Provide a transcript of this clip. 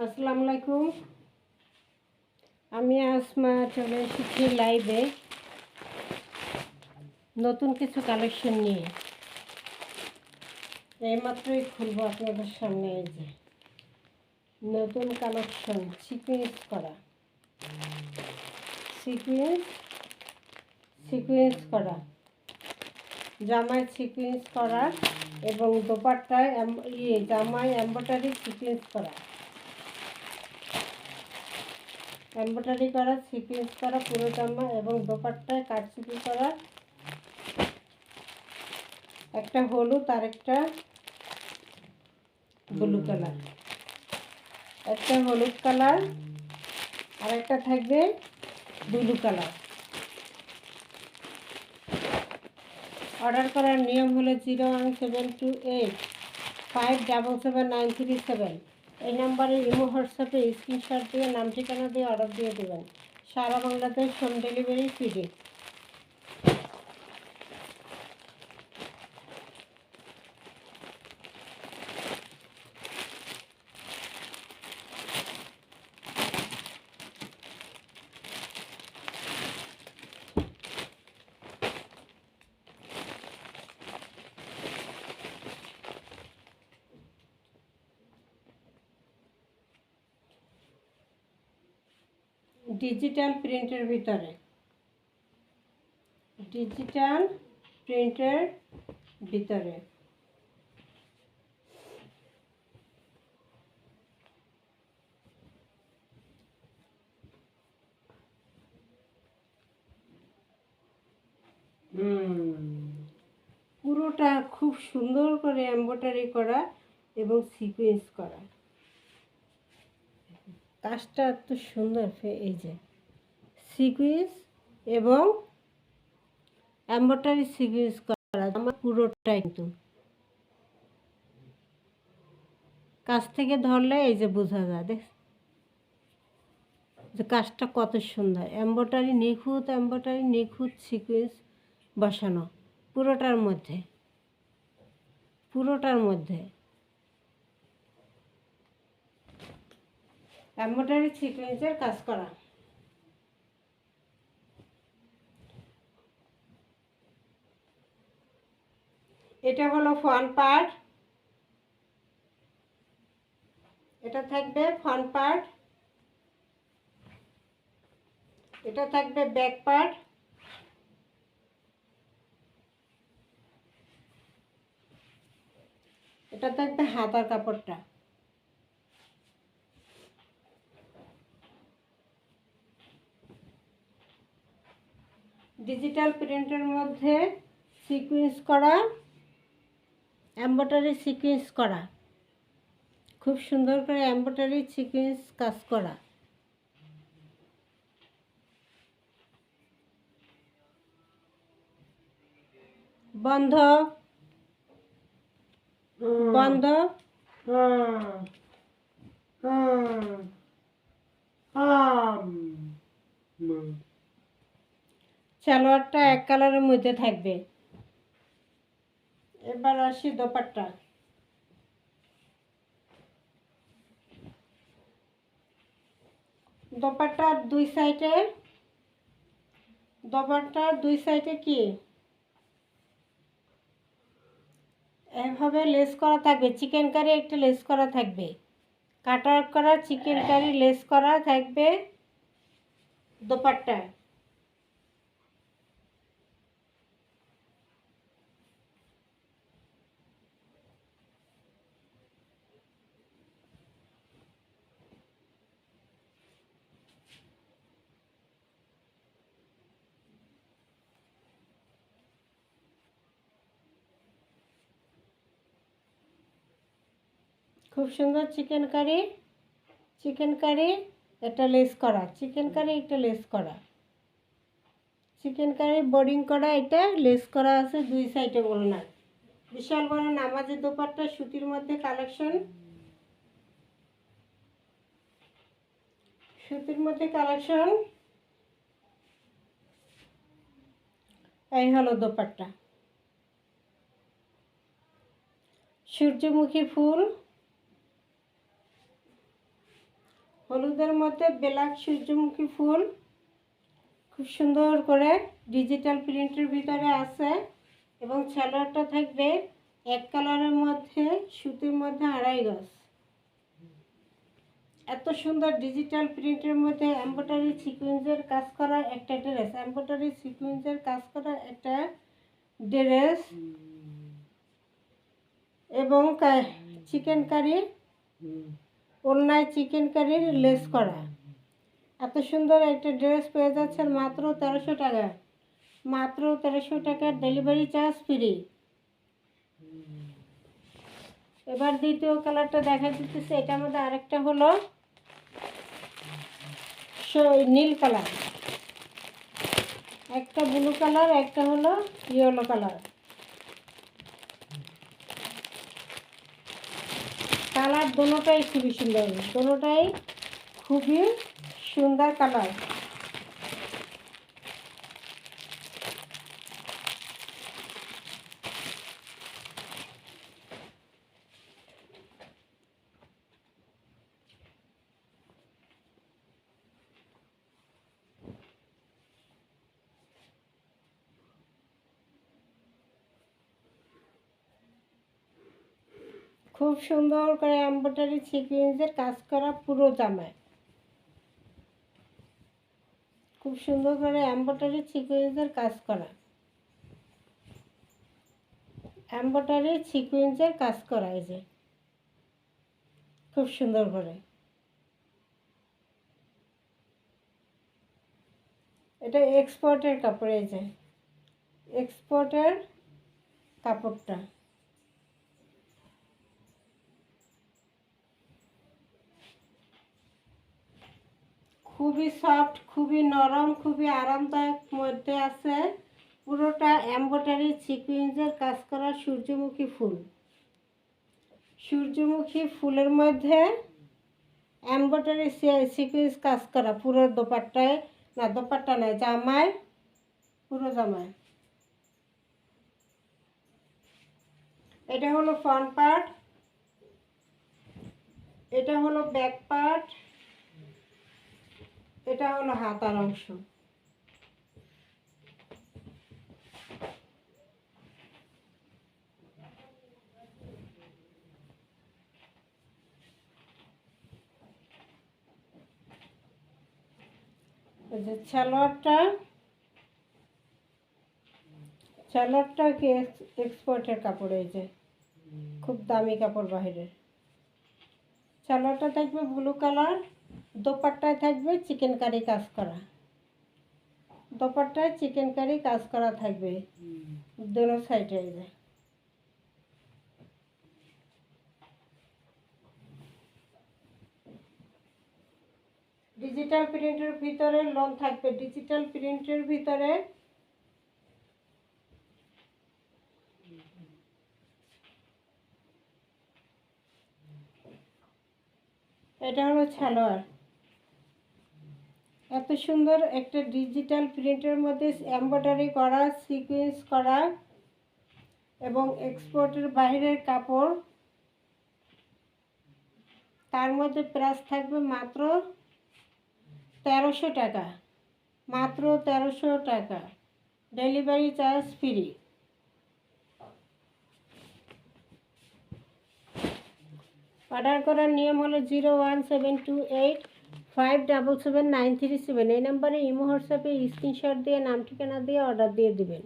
আসসালামু আলাইকুম। আমি আসমা চলে এসেছি লাইভে নতুন কিছু কালেকশন নিয়ে। এইমাত্রই খুলবো আপনাদের সামনে। এই যে নতুন কালেকশন, সিকুয়েন্স করা, সিকুয়েন্স করা, জামায় সিকুয়েন্স করা এবং দোপাট্টায় জামায় এমব্রয়ডারি সিকুয়েন্স করা, সিকুয়েন্স করা পুরো জামা এবং দোপাট্টায় কাটচুপি করা, একটা হলুদ আর একটা ব্লু কালার, একটা হলুদ কালার আর একটা থাকবে ব্লু কালার। অর্ডার করার নিয়ম হলো 01728577937। এই নাম্বারে ইমো হোয়াটসঅ্যাপে স্ক্রিনশট দিয়ে নাম ঠিকানা দিয়ে অর্ডার দিয়ে দেবেন। সারা Bangladesh home delivery free. Digital প্রিন্টের ভিতরে, পুরোটা খুব সুন্দর করে এমব্রয়ডারি করা এবং সিকোয়েন্স করা। কাজটা এত সুন্দর, এই যে সিকোয়েন্স এবং এমব্রয়ডারি সিকোয়েন্স করা আমার পুরোটাই। কিন্তু কাছ থেকে ধরলে এই যে বোঝা যায়, দেখ যে কাজটা কত সুন্দর। এমব্রয়ডারি নিখুঁত সিকোয়েন্স বসানো পুরোটার মধ্যে এমব্রয়ডারি সিকোয়েন্সের কাজ করা। এটা হলো ফ্রন্ট পার্ট, এটা থাকবে ফ্রন্ট পার্ট, এটা থাকবে ব্যাক পার্ট, এটা থাকবে হাতার কাপড়টা। ডিজিটাল প্রিন্টের মধ্যে সিকোয়েন্স করা, এমব্রয়ডারি সিকোয়েন্স করা, খুব সুন্দর করে এমব্রয়ডারি সিকোয়েন্স কাজ করা। বন্ধ বন্ধ সালোয়ারটা এক কালারের মধ্যে থাকবে। এবার আসি দোপাট্টা। দোপাট্টার দুই সাইডে কি এভাবে লেস করা থাকবে। চিকেন কারি একটা লেস করা থাকবে, কাটার করা চিকেন কারি লেস করা থাকবে দোপাট্টায়। খুব সুন্দর চিকেন কারি একটা লেস করা, চিকেন কারি বোর্ডিং করা, এটা লেস করা আছে দুই সাইডে ওড়নার। বিশাল বড় নামাজি দোপাট্টা, সুতির মধ্যে কালেকশন। এই হলো দোপাট্টা। সূর্যমুখী ফুল, হলুদের মধ্যে ব্ল্যাক সূর্যমুখী ফুল খুব সুন্দর করে ডিজিটাল প্রিন্টের ভিতরে আছে এবং সালোয়ারটা থাকবে এক কালারের মধ্যে সুতির মধ্যে 2.5 গজ। এত সুন্দর ডিজিটাল প্রিন্টের মধ্যে এমব্রয়ডারি সিকোয়েন্সের কাজ করা একটা ড্রেস, এমব্রয়ডারি সিকোয়েন্সের কাজ করা একটা ড্রেস এবং চিকেন কারি ওড়নায় চিকেন কারির লেস করা। এত সুন্দর একটা ড্রেস পেয়ে যাচ্ছেন মাত্র 1300 টাকা, মাত্র 1300 টাকার ডেলিভারি চার্জ ফ্রি। এবার দ্বিতীয় কালারটা দেখা দিতেছে, এটার মধ্যে আরেকটা হলো নীল কালার, একটা ব্লু কালার, একটা হলো ইয়েলো কালার। কালার দুটোটাই খুবই সুন্দর, দুটোটাই খুবই সুন্দর কালার। খুব সুন্দর করে এমব্রয়ডারি সিকোয়েন্সের কাজ করা পুরো জামায়, খুব সুন্দর করে এমব্রয়ডারি সিকোয়েন্সের কাজ করা, এমব্রয়ডারি সিকোয়েন্সের কাজ করা। এই যে খুব সুন্দর করে, এটা এক্সপোর্টের কাপড়। এই যে এক্সপোর্টের কাপড়টা খুবই সফট, খুবই নরম, খুবই আরামদায়ক মধ্যে আছে। পুরোটা এমব্রয়ডারি সিকোয়েন্সের কাজ করা সূর্যমুখী ফুল, সূর্যমুখী ফুলের মধ্যে এমব্রয়ডারি সিকোয়েন্স কাজ করা পুরো দোপাট্টায়, না দোপাট্টা নয়, জামায়, পুরো জামায়। এটা হলো ফ্রন্ট পার্ট, এটা হলো ব্যাক পার্ট, এটা হলো হাতার অংশ। যে সালোয়ারটা কি এক্সপোর্টের কাপড়। এই যে খুব দামি কাপড় বাহিরের। সালোয়ারটা থাকবে ব্লু কালার, দোপাট্টায় থাকবে চিকেন কারি কাজ করা, দোপাট্টায় চিকেন কারি কাজ করা থাকবে দুনো সাইডে। এই যে ডিজিটাল প্রিন্টের ভিতরে লোন থাকবে, ডিজিটাল প্রিন্টের ভিতরে এটা হলো সালোয়ার। এত সুন্দর একটা ডিজিটাল প্রিন্টের মধ্যে এমব্রয়ডারি করা, সিকোয়েন্স করা এবং এক্সপোর্টের বাইরের কাপড়, তার মধ্যে প্রাইস থাকবে মাত্র 1300 টাকা, মাত্র 1300 টাকা, ডেলিভারি চার্জ ফ্রি। অর্ডার করার নিয়ম হলো 01728577937। এই নাম্বারে ইমো হোয়াটসঅ্যাপে স্ক্রিনশট দিয়ে নাম ঠিকানা দিয়ে অর্ডার দিয়ে দিবেন।